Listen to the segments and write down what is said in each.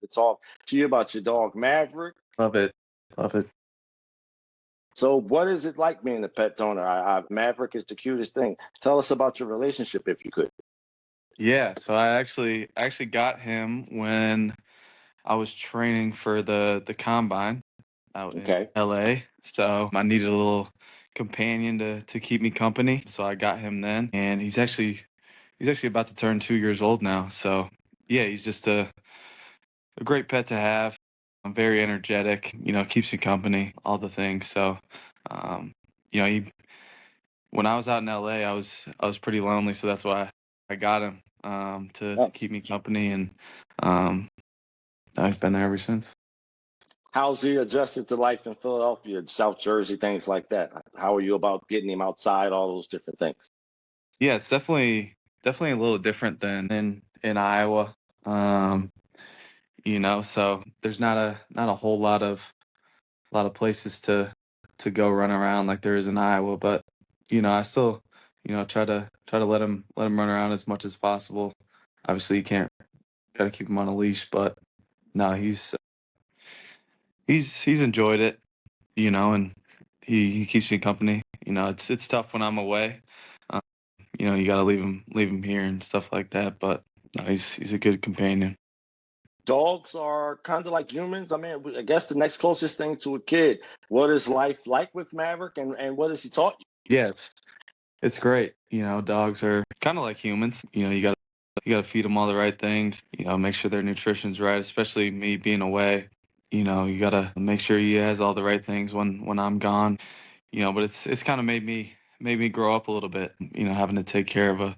to talk to you about your dog, Maverick. Love it. Love it. So what is it like being a pet owner? Maverick is the cutest thing. Tell us about your relationship, if you could. Yeah, so I actually got him when I was training for the combine out in Okay. LA. So I needed a little companion to keep me company. So I got him then, and he's actually about to turn 2 years old now. So yeah, he's just a great pet to have. I'm very energetic, keeps me company, all the things. So um, he when I was out in LA, I was pretty lonely, so that's why I got him to Yes. keep me company, and um, he's been there ever since. How's he adjusted to life in Philadelphia, South Jersey, things like that? How are you about getting him outside, all those different things? Yeah, it's definitely a little different than in Iowa. Um, so there's not a whole lot of places to go run around like there is in Iowa, but I still try to let him run around as much as possible. Obviously, you can't got to keep him on a leash, but no, he's enjoyed it, and he keeps me company. It's tough when I'm away. Um, you got to leave him here and stuff like that, but no, he's a good companion. Dogs are kind of like humans. I mean, I guess the next closest thing to a kid. What is life like with Maverick, and what has he taught you? Yeah, it's great. Dogs are kind of like humans. You got to feed them all the right things. Make sure their nutrition's right. Especially me being away. You got to make sure he has all the right things when I'm gone. But it's kind of made me grow up a little bit. Having to take care of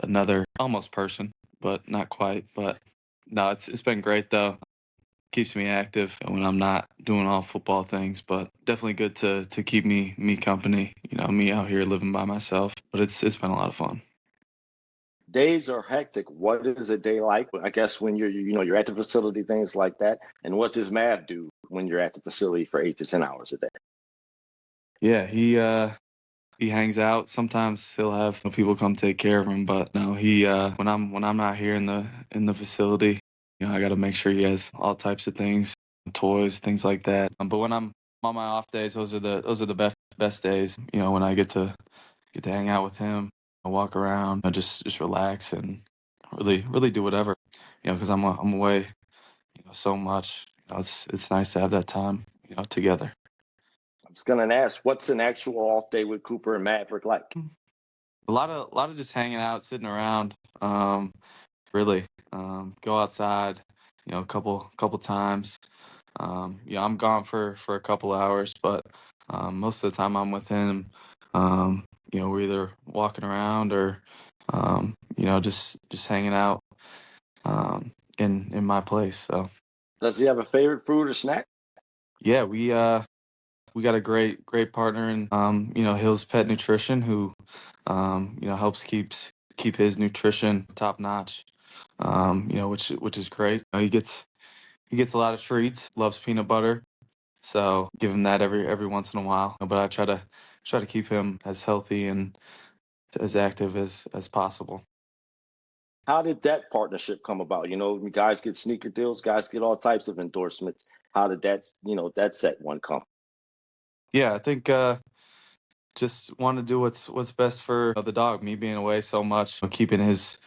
another almost person, but not quite. But no, it's been great though. Keeps me active when I'm not doing all football things, but definitely good to keep me company. Me out here living by myself, but it's been a lot of fun. Days are hectic. What is a day like? I guess when you're at the facility, things like that. And what does Mav do when you're at the facility for 8 to 10 hours a day? Yeah, he hangs out. Sometimes he'll have people come take care of him, but no, he when I'm not here in the facility, I got to make sure he has all types of things, toys, things like that. But when I'm on my off days, those are the best days. When I get to hang out with him, I walk around, I just relax and really do whatever. Because I'm away, so much. It's nice to have that time, together. I was gonna ask, what's an actual off day with Cooper and Maverick like? A lot of just hanging out, sitting around. Really, go outside. A couple times. I'm gone for a couple hours, but most of the time I'm with him. We're either walking around or just hanging out in my place. So Does he have a favorite food or snack? yeah, we got a great partner in Hill's Pet Nutrition who helps keep his nutrition top notch. Which is great. He gets a lot of treats. Loves peanut butter, so give him that every once in a while. But I try to keep him as healthy and as active as possible. How did that partnership come about? You guys get sneaker deals, guys get all types of endorsements. How did that set one come? Yeah, I think just want to do what's best for the dog. Me being away so much, keeping his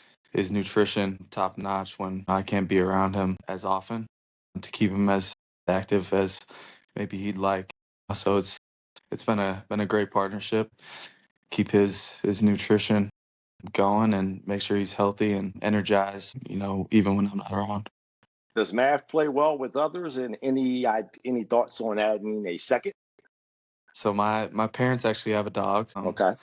nutrition top notch when I can't be around him as often, to keep him as active as maybe he'd like. So it's been a great partnership. Keep his nutrition going and make sure he's healthy and energized. Even when I'm not around. Does Mav play well with others? And any thoughts on adding a second? So my parents actually have a dog. Okay.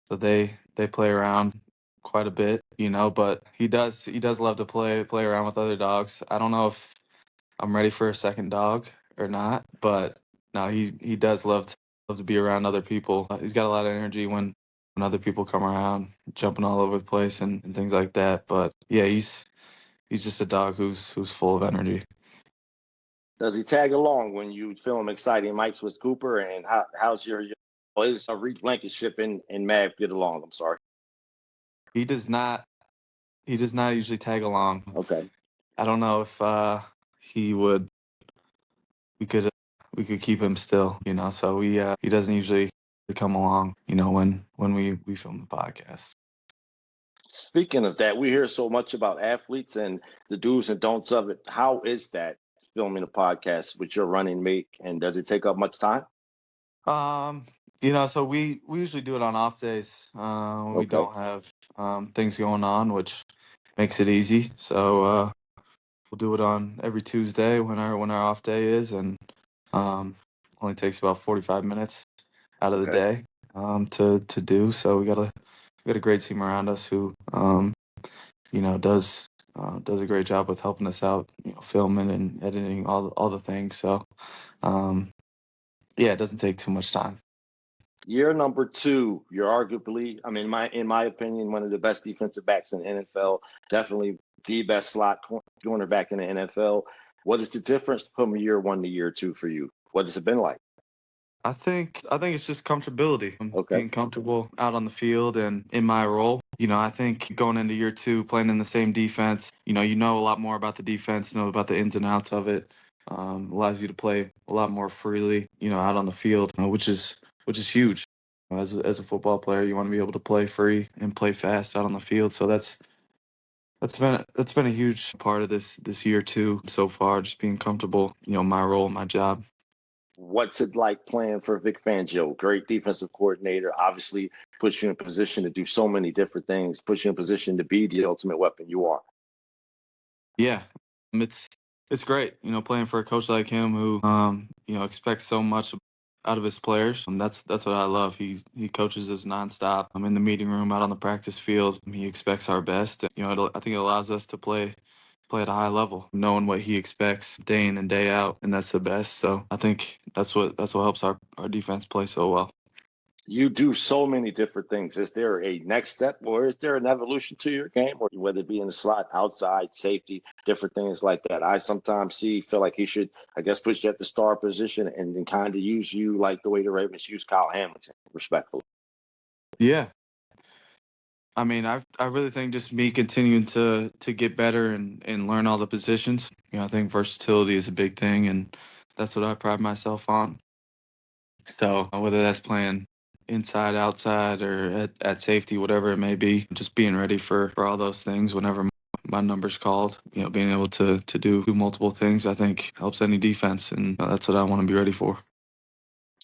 So they play around quite a bit, but he does love to play around with other dogs. I don't know if I'm ready for a second dog or not, but no, he does love to be around other people. He's got a lot of energy when other people come around, jumping all over the place and things like that. But yeah, he's just a dog who's full of energy. Does he tag along when you film exciting mics with Cooper? And how's his Reed Blankenship and Mav get along? I'm sorry. He does not he does not usually tag along. Okay. I don't know if we could keep him still, so he doesn't usually come along, when we film the podcast. Speaking of that, we hear so much about athletes and the do's and don'ts of it. How is that filming a podcast with your running mate, and does it take up much time? So we usually do it on off days when we Okay. don't have things going on, which makes it easy. So we'll do it on every Tuesday when our off day is, and only takes about 45 minutes out of the Okay. day to do. So we got a great team around us who does a great job with helping us out, filming and editing all the things. So it doesn't take too much time. Year number 2, you're arguably, I mean, in my opinion, one of the best defensive backs in the NFL, definitely the best slot cornerback in the NFL. What is the difference from year 1 to year 2 for you? What has it been like? I think it's just comfortability. Okay. Being comfortable out on the field and in my role. I think going into year 2, playing in the same defense, you know a lot more about the defense, know about the ins and outs of it. Allows you to play a lot more freely, out on the field, which is huge. As a football player, you want to be able to play free and play fast out on the field. So that's been a huge part of this year 2 so far, just being comfortable, my role, my job. What's it like playing for Vic Fangio? Great defensive coordinator, obviously puts you in position to do so many different things, puts you in position to be the ultimate weapon you are. Yeah, it's great, playing for a coach like him who, expects so much out of his players. And that's what I love. He coaches us nonstop. I'm in the meeting room, out on the practice field. He expects our best. I think it allows us to play at a high level, knowing what he expects day in and day out, and that's the best. So I think that's what helps our defense play so well. You do so many different things. Is there a next step, or is there an evolution to your game, or whether it be in the slot, outside, safety, different things like that? I sometimes feel like he should, I guess, put you at the star position and then kind of use you like the way the Ravens use Kyle Hamilton, respectfully. Yeah. I mean, I really think just me continuing to get better and learn all the positions. I think versatility is a big thing, and that's what I pride myself on. So whether that's playing inside, outside, or at safety, whatever it may be, just being ready for all those things whenever my number's called. Being able to do multiple things, I think helps any defense, and that's what I want to be ready for.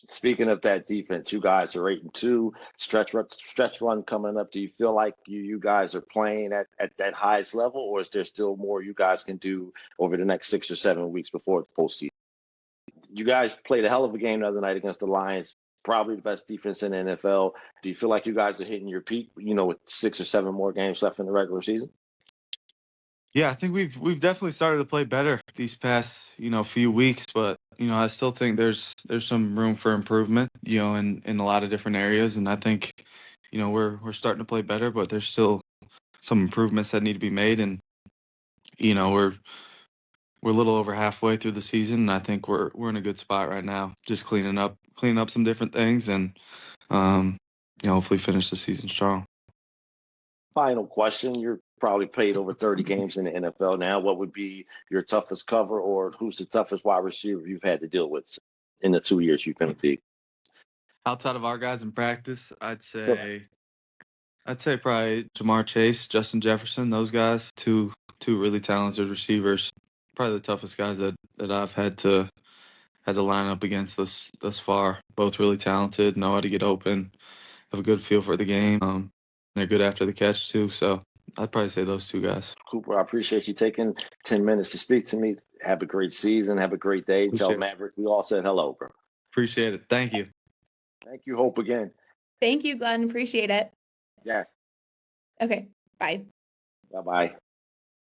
Speaking of that defense, you guys are 8-2, stretch run coming up. Do you feel like you guys are playing at that highest level, or is there still more you guys can do over the next 6 or 7 weeks before the postseason? You guys played a hell of a game the other night against the Lions, probably the best defense in the NFL. Do you feel like you guys are hitting your peak, with 6 or 7 more games left in the regular season? Yeah, I think we've definitely started to play better these past few weeks, but I still think there's some room for improvement, in a lot of different areas, and I think we're starting to play better, but there's still some improvements that need to be made, and we're a little over halfway through the season, and I think we're in a good spot right now, just cleaning up some different things, and hopefully finish the season strong. Final question. You're probably played over 30 games in the NFL now. What would be your toughest cover, or who's the toughest wide receiver you've had to deal with in the 2 years you've been in the league? Outside of our guys in practice, I'd Sure. say probably Jamar Chase, Justin Jefferson, those guys, two really talented receivers. Probably the toughest guys that I've had to line up against thus far. Both really talented, know how to get open, have a good feel for the game. They're good after the catch too. So I'd probably say those two guys. Cooper, I appreciate you taking 10 minutes to speak to me. Have a great season. Have a great day. Tell Maverick we all said hello, bro. Appreciate it. Thank you. Thank you. Hope again. Thank you, Glenn. Appreciate it. Yes. Okay. Bye. Bye-bye.